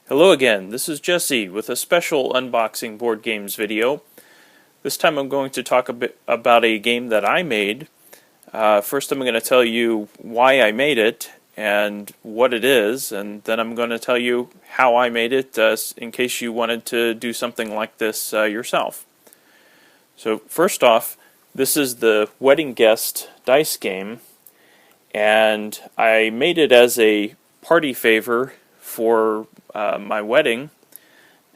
Hello again, this is Jesse with a special unboxing board games video. This time I'm going to talk a bit about a game that I made. First I'm going to tell you why I made it and what it is, and then I'm going to tell you how I made it in case you wanted to do something like this yourself. So first off, this is the Wedding Guest dice game, and I made it as a party favor for my wedding,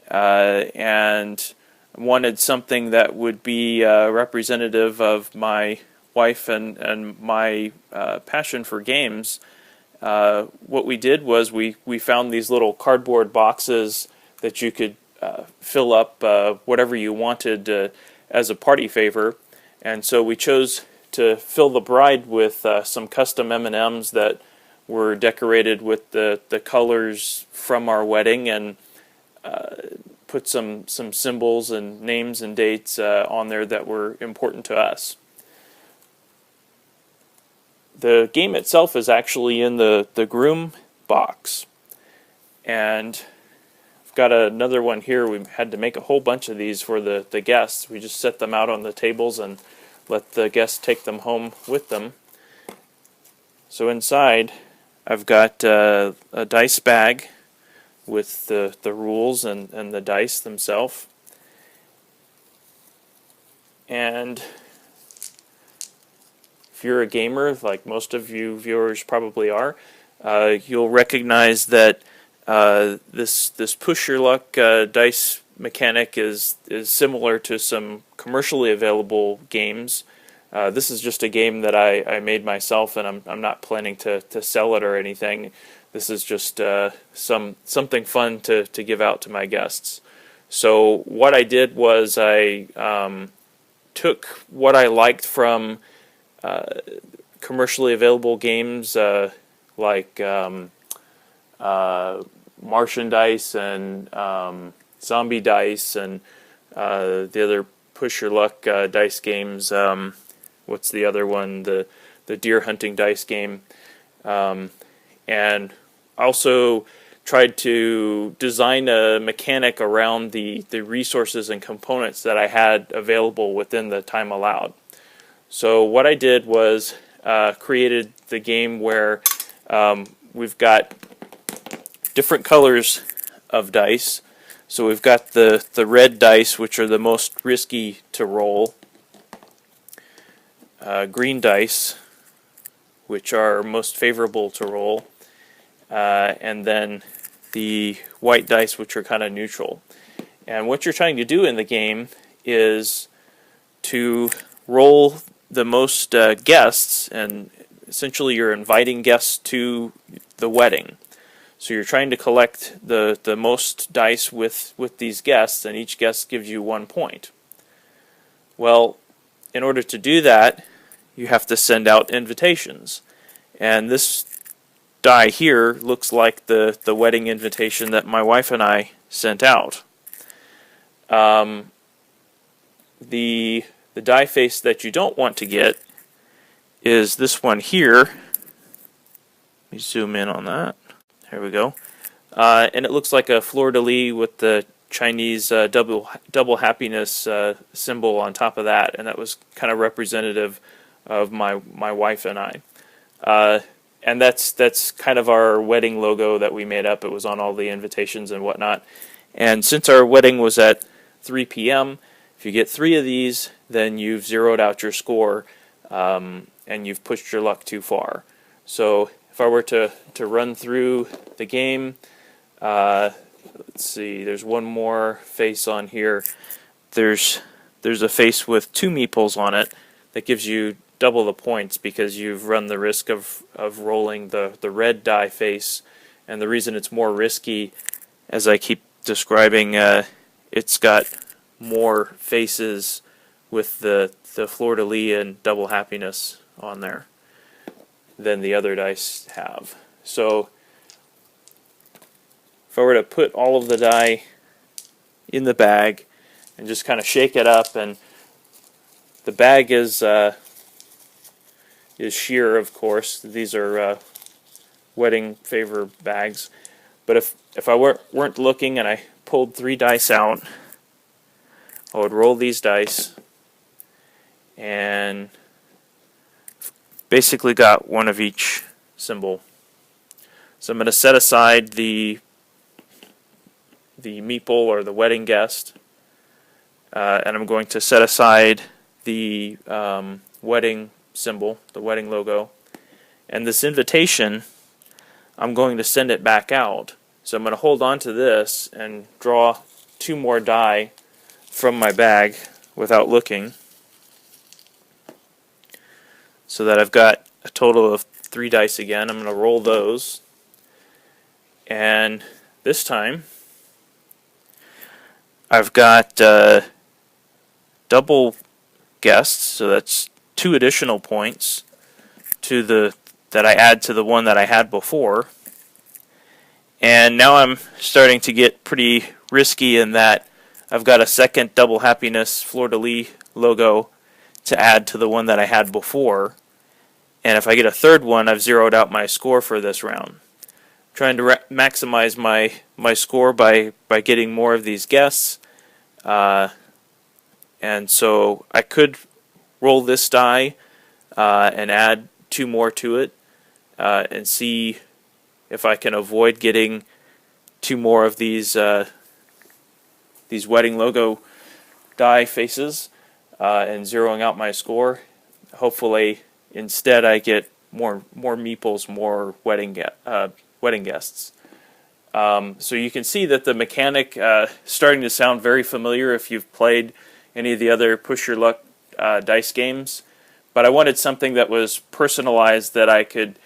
and wanted something that would be representative of my wife and my passion for games. What we did was we found these little cardboard boxes that you could fill up whatever you wanted as a party favor, and so we chose to fill the bride with some custom M&Ms that were decorated with the colors from our wedding, and put some symbols and names and dates on there that were important to us. The game itself is actually in the groom box, and I've got another one here. We had to make a whole bunch of these for the guests. We just set them out on the tables and let the guests take them home with them. So inside I've got a dice bag with the rules and the dice themselves. And if you're a gamer, like most of you viewers probably are, you'll recognize that this push your luck dice mechanic is similar to some commercially available games. This is just a game that I made myself, and I'm not planning to sell it or anything. This is just something fun to give out to my guests. So what I did was I took what I liked from commercially available games like Martian Dice and Zombie Dice and the other push your luck dice games. What's the other one? The deer hunting dice game, and also tried to design a mechanic around the resources and components that I had available within the time allowed. So what I did was created the game where we've got different colors of dice. So we've got the red dice, which are the most risky to roll. Green dice, which are most favorable to roll, and then the white dice, which are kind of neutral. And what you're trying to do in the game is to roll the most guests, and essentially you're inviting guests to the wedding. So you're trying to collect the most dice with these guests, and each guest gives you 1 point. Well, in order to do that, you have to send out invitations. And this die here looks like the wedding invitation that my wife and I sent out. The die face that you don't want to get is this one here. Let me zoom in on that. There we go. And it looks like a fleur-de-lis with the Chinese double happiness symbol on top of that, and that was kind of representative of my wife and I. And that's kind of our wedding logo that we made up. It was on all the invitations and whatnot. And since our wedding was at 3 p.m., if you get 3 of these, then you've zeroed out your score, and you've pushed your luck too far. So if I were to run through the game, let's see, there's one more face on here. There's a face with 2 meeples on it that gives you double the points because you've run the risk of rolling the red die face. And the reason it's more risky, as I keep describing, it's got more faces with the fleur-de-lis and double happiness on there than the other dice have. So if I were to put all of the die in the bag and just kind of shake it up, and the bag is sheer, of course. These are wedding favor bags. But if I weren't looking and I pulled 3 dice out, I would roll these dice and basically got one of each symbol. So I'm going to set aside the meeple or the wedding guest, and I'm going to set aside the wedding symbol, the wedding logo, and this invitation, I'm going to send it back out. So I'm going to hold on to this and draw 2 more die from my bag without looking, so that I've got a total of 3 dice again. I'm going to roll those, and this time I've got double guests, so that's 2 additional points that I add to the one that I had before. And now I'm starting to get pretty risky in that I've got a second double happiness fleur-de-lis logo to add to the one that I had before. And if I get a third one, I've zeroed out my score for this round. Trying to maximize my score by getting more of these guests. And so I could roll this die and add 2 more to it and see if I can avoid getting 2 more of these wedding logo die faces and zeroing out my score. Hopefully, instead, I get more meeples, more wedding guests. So you can see that the mechanic starting to sound very familiar if you've played any of the other push your luck dice games. But I wanted something that was personalized that I could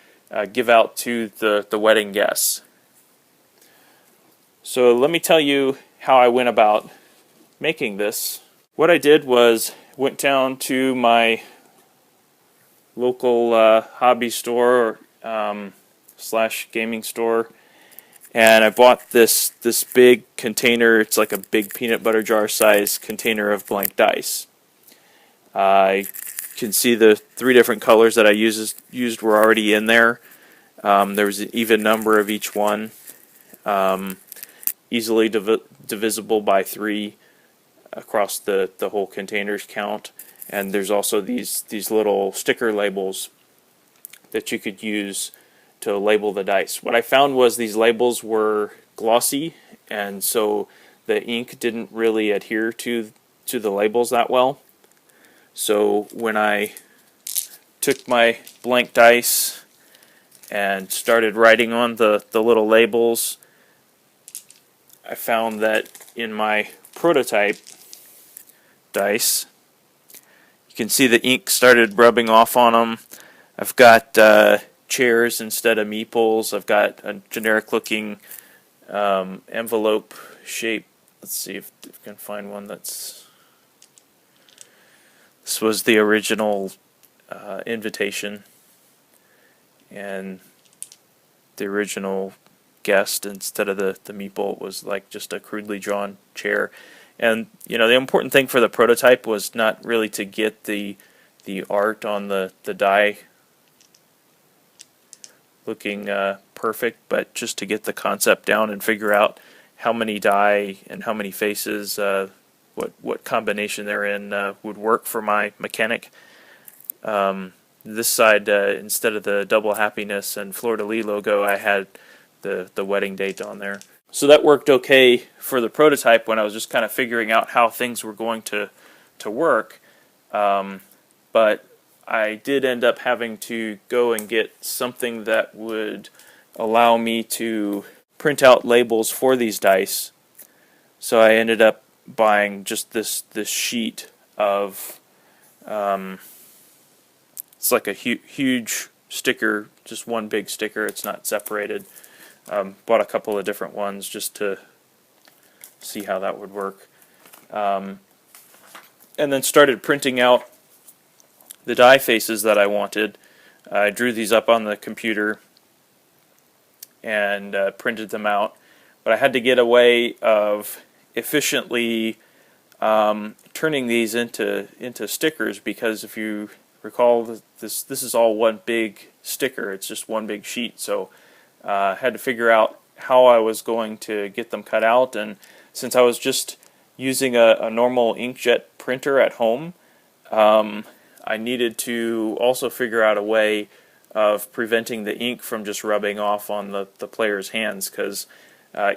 give out to the wedding guests. So let me tell you how I went about making this. What I did was went down to my local hobby store / gaming store, and I bought this big container. It's like a big peanut butter jar size container of blank dice. I can see the 3 different colors that I used were already in there. There was an even number of each one, easily divisible by 3 across the whole container's count. And there's also these little sticker labels that you could use to label the dice. What I found was these labels were glossy, and so the ink didn't really adhere to the labels that well. So when I took my blank dice and started writing on the little labels, I found that in my prototype dice, you can see the ink started rubbing off on them. I've got chairs instead of meeples. I've got a generic looking envelope shape. Let's see if I can find one that's... This was the original invitation, and the original guest, instead of the meeple, was like just a crudely drawn chair. And the important thing for the prototype was not really to get the art on the die looking perfect, but just to get the concept down and figure out how many die and how many faces, what combination they're in would work for my mechanic. This side, instead of the double happiness and fleur-de-lis logo, I had the wedding date on there. So that worked okay for the prototype when I was just kind of figuring out how things were going to work. But I did end up having to go and get something that would allow me to print out labels for these dice. So I ended up buying just this sheet of, it's like a huge sticker, just one big sticker. It's not separated. Bought a couple of different ones just to see how that would work. And then started printing out the die faces that I wanted. I drew these up on the computer and printed them out. But I had to get a way of efficiently turning these into stickers, because if you recall, this is all one big sticker. It's just one big sheet. So I had to figure out how I was going to get them cut out, and since I was just using a normal inkjet printer at home, I needed to also figure out a way of preventing the ink from just rubbing off on the player's hands, because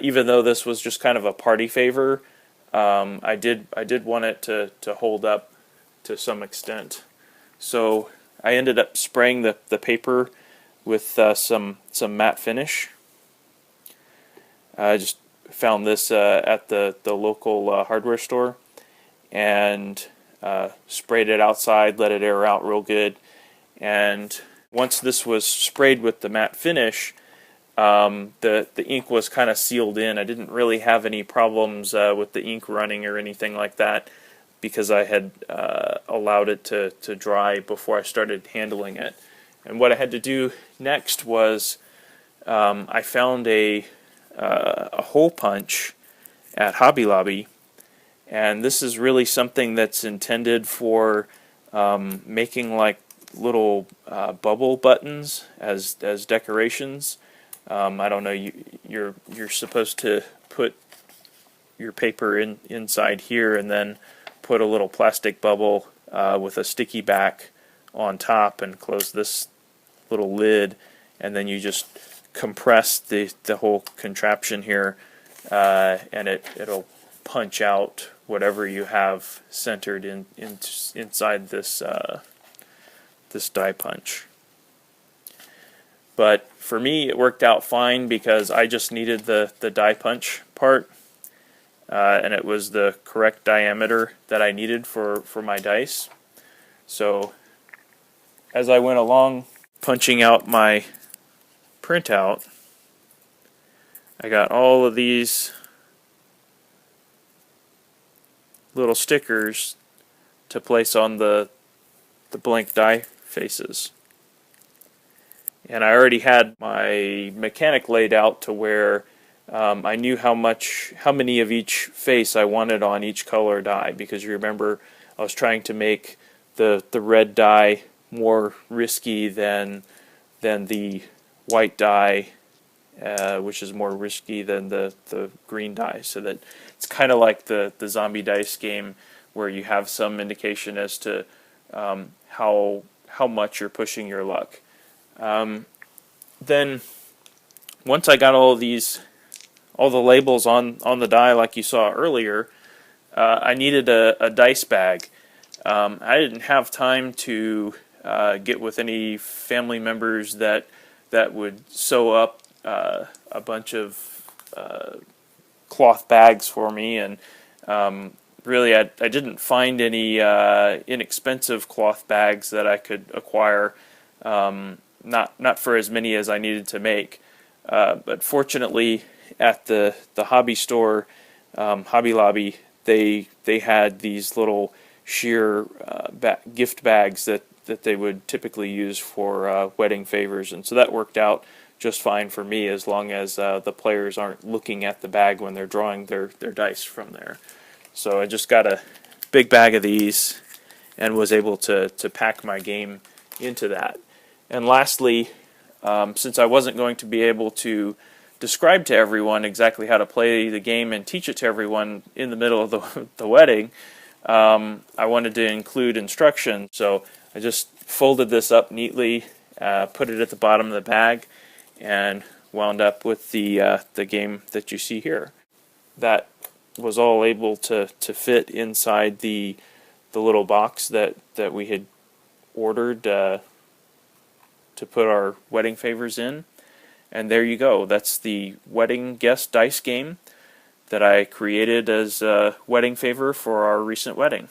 even though this was just kind of a party favor, I did want it to hold up to some extent. So I ended up spraying the paper with some matte finish. I just found this at the local hardware store, and sprayed it outside, let it air out real good, and once this was sprayed with the matte finish, the ink was kind of sealed in. I didn't really have any problems with the ink running or anything like that, because I had allowed it to dry before I started handling it. And what I had to do next was I found a hole punch at Hobby Lobby, and this is really something that's intended for making like little bubble buttons as decorations. I don't know, you're supposed to put your paper inside here and then put a little plastic bubble with a sticky back on top and close this little lid, and then you just compress the whole contraption here, and it'll punch out whatever you have centered inside this this die punch. But for me, it worked out fine because I just needed the die punch part, and it was the correct diameter that I needed for my dice. So as I went along punching out my printout, I got all of these little stickers to place on the blank die faces. And I already had my mechanic laid out to where I knew how many of each face I wanted on each color die, because you remember I was trying to make the red die more risky than the white die, which is more risky than the green die, so that it's kind of like the zombie dice game, where you have some indication as to how much you're pushing your luck. Then once I got all the labels on the die like you saw earlier, I needed a dice bag. I didn't have time to get with any family members that would sew up a bunch of cloth bags for me, and really I didn't find any inexpensive cloth bags that I could acquire, not for as many as I needed to make. But fortunately at the hobby store, Hobby Lobby, they had these little sheer gift bags that they would typically use for wedding favors, and so that worked out just fine for me, as long as the players aren't looking at the bag when they're drawing their dice from there. So I just got a big bag of these and was able to pack my game into that. And lastly, since I wasn't going to be able to describe to everyone exactly how to play the game and teach it to everyone in the middle of the wedding, I wanted to include instruction. So I just folded this up neatly, put it at the bottom of the bag, and wound up with the game that you see here. That was all able to fit inside the little box that we had ordered to put our wedding favors in. And there you go. That's the wedding guest dice game that I created as a wedding favor for our recent wedding.